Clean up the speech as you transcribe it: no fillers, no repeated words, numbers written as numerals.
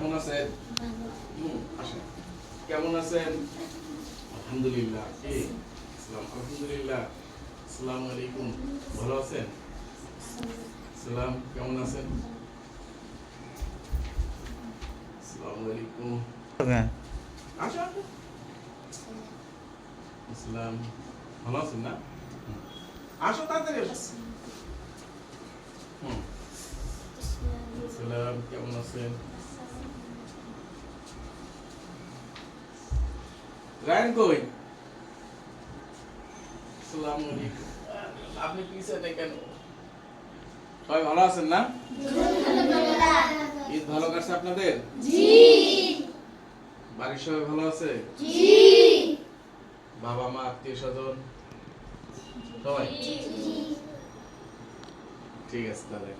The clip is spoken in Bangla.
কেমন আছেন? আসেন। কেমন আছেন? আলহামদুলিল্লাহ। আলহামদুলিল্লাহ। আসসালামু আলাইকুম। ভালো আছেন? সালাম। কেমন আছেন? আসসালামু আলাইকুম। আসো। আসসালাম। ভালো আছেন না? আসো তাড়াতাড়ি আসো। সালাম। কেমন আছেন? রায়ন কই? আসসালামু আলাইকুম। আপনি পিছনে কেন? সবাই ভালো আছেন না? ঈদ ভালো কাটছে আপনাদের? জি। বাড়ির সবাই ভালো আছে? জি। বাবা মা আত্মীয় স্বজন সবাই? জি। ঠিক আছে তাহলে।